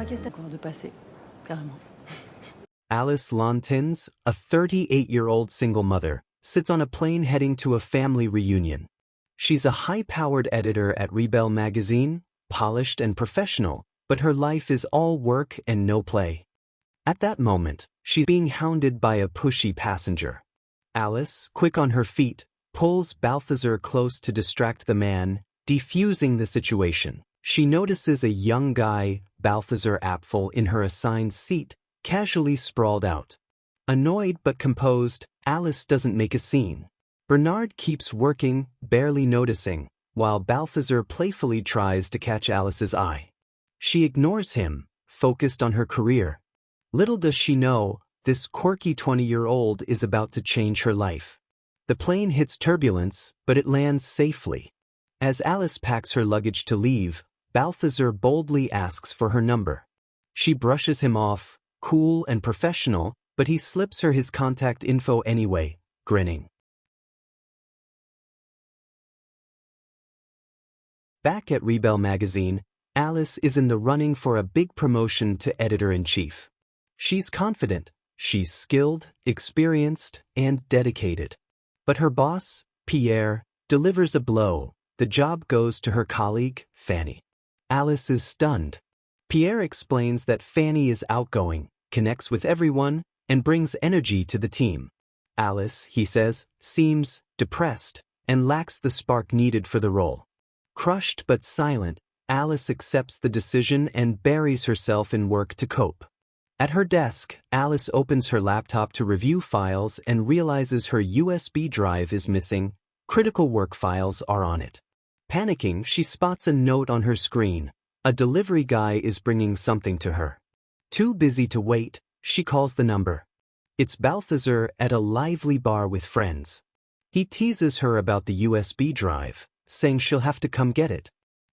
qu'est-ce que t'as encore de passé, carrément. Alice Lontins, a 38-year-old single mother, sits on a plane heading to a family reunion. She's a high-powered editor at Rebel magazine, polished and professional, but her life is all work and no play. At that moment, she's being hounded by a pushy passenger. Alice, quick on her feet, pulls Balthazar close to distract the man, defusing the situation. She notices a young guy, Balthazar Apfel, in her assigned seat, casually sprawled out. Annoyed but composed, Alice doesn't make a scene. Bernard keeps working, barely noticing, while Balthazar playfully tries to catch Alice's eye. She ignores him, focused on her career. Little does she know, this quirky 20-year-old is about to change her life. The plane hits turbulence, but it lands safely. As Alice packs her luggage to leave, Balthazar boldly asks for her number. She brushes him off, cool and professional, but he slips her his contact info anyway, grinning. Back at Rebel magazine, Alice is in the running for a big promotion to editor-in-chief. She's confident, she's skilled, experienced, and dedicated. But her boss, Pierre, delivers a blow. The job goes to her colleague, Fanny. Alice is stunned. Pierre explains that Fanny is outgoing, connects with everyone, and brings energy to the team. Alice, he says, seems depressed and lacks the spark needed for the role. Crushed but silent, Alice accepts the decision and buries herself in work to cope. At her desk, Alice opens her laptop to review files and realizes her USB drive is missing. Critical work files are on it. Panicking, she spots a note on her screen. A delivery guy is bringing something to her. Too busy to wait, she calls the number. It's Balthazar at a lively bar with friends. He teases her about the USB drive, saying she'll have to come get it.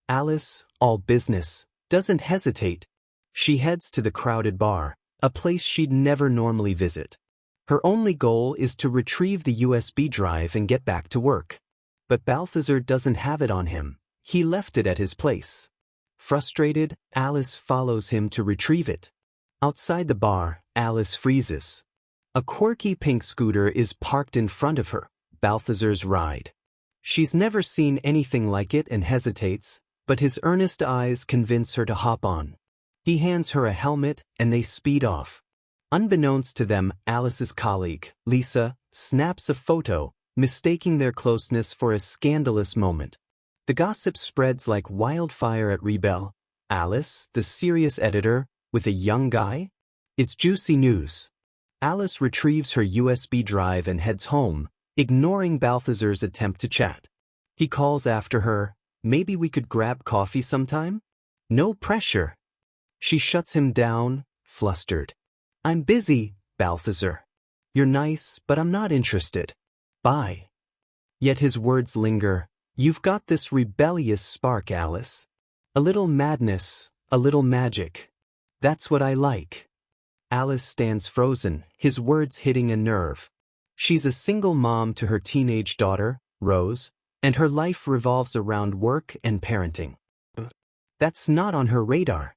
Alice, all business, doesn't hesitate. She heads to the crowded bar, a place she'd never normally visit. Her only goal is to retrieve the USB drive and get back to work. But Balthazar doesn't have it on him. He left it at his place. Frustrated, Alice follows him to retrieve it. Outside the bar, Alice freezes. A quirky pink scooter is parked in front of her, Balthazar's ride. She's never seen anything like it and hesitates, but his earnest eyes convince her to hop on. He hands her a helmet and they speed off. Unbeknownst to them, Alice's colleague, Lisa, snaps a photo, mistaking their closeness for a scandalous moment. The gossip spreads like wildfire at Rebel. Alice, the serious editor, with a young guy? It's juicy news. Alice retrieves her USB drive and heads home, ignoring Balthazar's attempt to chat. He calls after her, "Maybe we could grab coffee sometime?" "No pressure." She shuts him down, flustered. "I'm busy, Balthazar. You're nice, but I'm not interested. Bye." Yet his words linger. "You've got this rebellious spark, Alice. A little madness, a little magic. That's what I like." Alice stands frozen, his words hitting a nerve. She's a single mom to her teenage daughter, Rose, and her life revolves around work and parenting. That's not on her radar.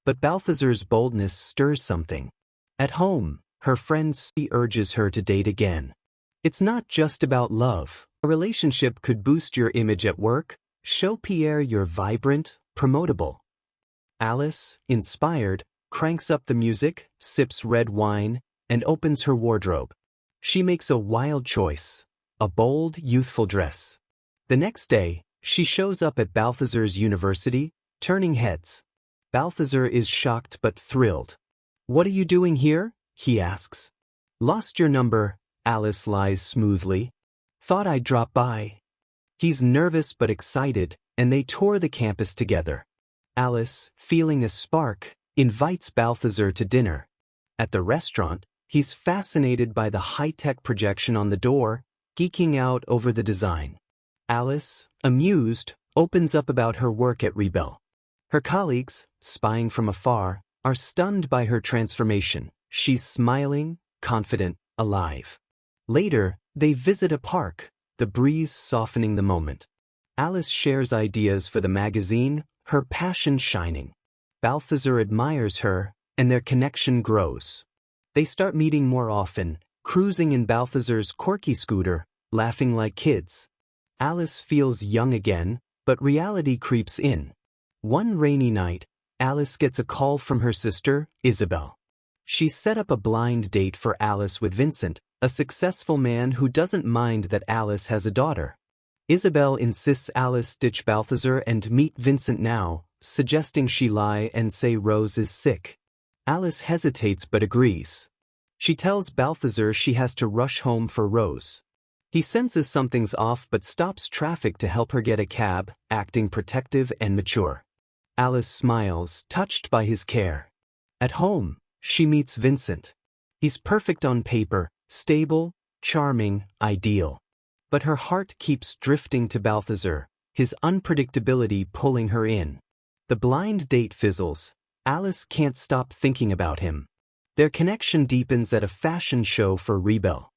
But Balthazar's boldness stirs something. At home, her friend Sophie urges her to date again. It's not just about love. A relationship could boost your image at work, show Pierre you're vibrant, promotable. Alice, inspired, cranks up the music, sips red wine, and opens her wardrobe. She makes a wild choice, a bold, youthful dress. The next day, she shows up at Balthazar's university, turning heads. Balthazar is shocked but thrilled. "What are you doing here?" he asks. "Lost your number," Alice lies smoothly. "Thought I'd drop by." He's nervous but excited, and they tour the campus together. Alice, feeling a spark, invites Balthazar to dinner. At the restaurant, he's fascinated by the high-tech projection on the door, geeking out over the design. Alice, amused, opens up about her work at Rebel. Her colleagues, spying from afar, are stunned by her transformation. She's smiling, confident, alive. Later, they visit a park, the breeze softening the moment. Alice shares ideas for the magazine, her passion shining. Balthazar admires her, and their connection grows. They start meeting more often, cruising in Balthazar's quirky scooter, laughing like kids. Alice feels young again, but reality creeps in. One rainy night, Alice gets a call from her sister, Isabel. She's set up a blind date for Alice with Vincent, a successful man who doesn't mind that Alice has a daughter. Isabel insists Alice ditch Balthazar and meet Vincent now, suggesting she lie and say Rose is sick. Alice hesitates but agrees. She tells Balthazar she has to rush home for Rose. He senses something's off but stops traffic to help her get a cab, acting protective and mature. Alice smiles, touched by his care. At home, she meets Vincent. He's perfect on paper, stable, charming, ideal. But her heart keeps drifting to Balthazar, his unpredictability pulling her in. The blind date fizzles. Alice can't stop thinking about him. Their connection deepens at a fashion show for Rebel.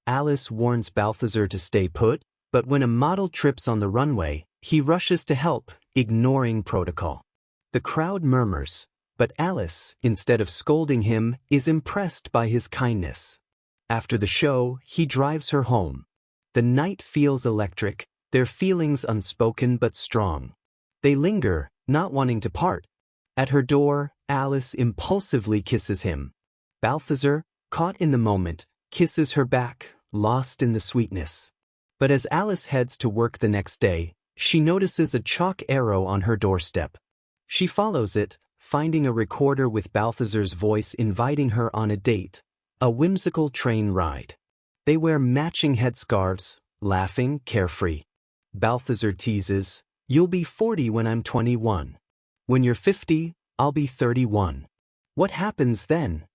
Alice warns Balthazar to stay put, but when a model trips on the runway, he rushes to help, ignoring protocol. The crowd murmurs, but Alice, instead of scolding him, is impressed by his kindness. After the show, he drives her home. The night feels electric, their feelings unspoken but strong. They linger, not wanting to part. At her door, Alice impulsively kisses him. Balthazar, caught in the moment, kisses her back, lost in the sweetness. But as Alice heads to work the next day, she notices a chalk arrow on her doorstep. She follows it, finding a recorder with Balthazar's voice inviting her on a date, a whimsical train ride. They wear matching headscarves, laughing, carefree. Balthazar teases, "You'll be 40 when I'm 21. When you're 50, I'll be 31. What happens then?"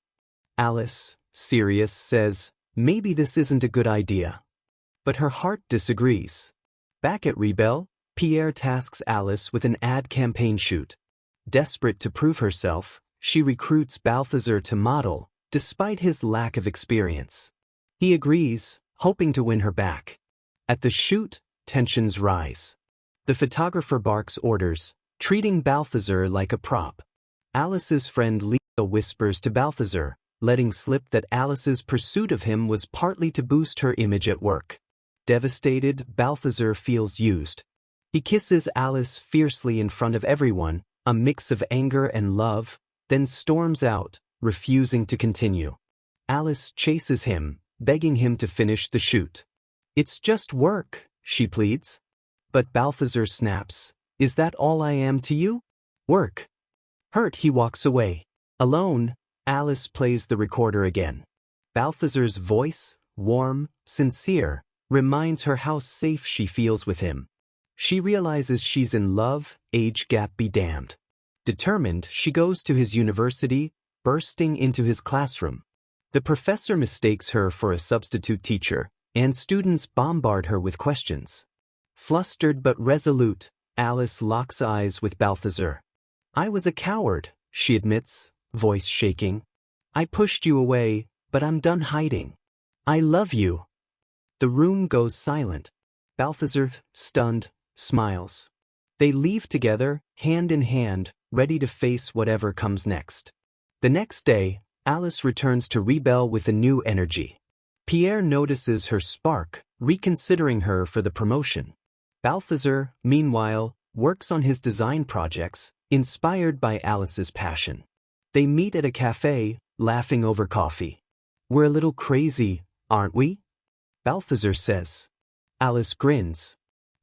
Alice, serious, says, "Maybe this isn't a good idea." But her heart disagrees. Back at Rebel, Pierre tasks Alice with an ad campaign shoot. Desperate to prove herself, she recruits Balthazar to model, despite his lack of experience. He agrees, hoping to win her back. At the shoot, tensions rise. The photographer barks orders, treating Balthazar like a prop. Alice's friend Lisa whispers to Balthazar, letting slip that Alice's pursuit of him was partly to boost her image at work. Devastated, Balthazar feels used. He kisses Alice fiercely in front of everyone, a mix of anger and love, then storms out, refusing to continue. Alice chases him, begging him to finish the shoot. "It's just work," she pleads. But Balthazar snaps, "Is that all I am to you? Work." Hurt, he walks away. Alone, Alice plays the recorder again. Balthazar's voice, warm, sincere, reminds her how safe she feels with him. She realizes she's in love, age gap be damned. Determined, she goes to his university, bursting into his classroom. The professor mistakes her for a substitute teacher, and students bombard her with questions. Flustered but resolute, Alice locks eyes with Balthazar. "I was a coward," she admits, voice shaking. "I pushed you away, but I'm done hiding. I love you." The room goes silent. Balthazar, stunned, smiles. They leave together, hand in hand, ready to face whatever comes next. The next day, Alice returns to Rebel with a new energy. Pierre notices her spark, reconsidering her for the promotion. Balthazar, meanwhile, works on his design projects, inspired by Alice's passion. They meet at a cafe, laughing over coffee. "We're a little crazy, aren't we?" Balthazar says. Alice grins.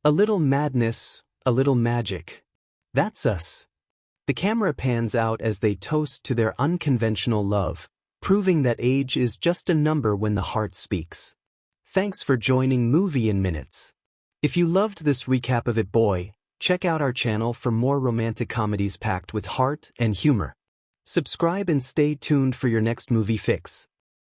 "A little madness, a little magic. That's us." The camera pans out as they toast to their unconventional love, proving that age is just a number when the heart speaks. Thanks for joining Movie in Minutes. If you loved this recap of It Boy, check out our channel for more romantic comedies packed with heart and humor. Subscribe and stay tuned for your next movie fix.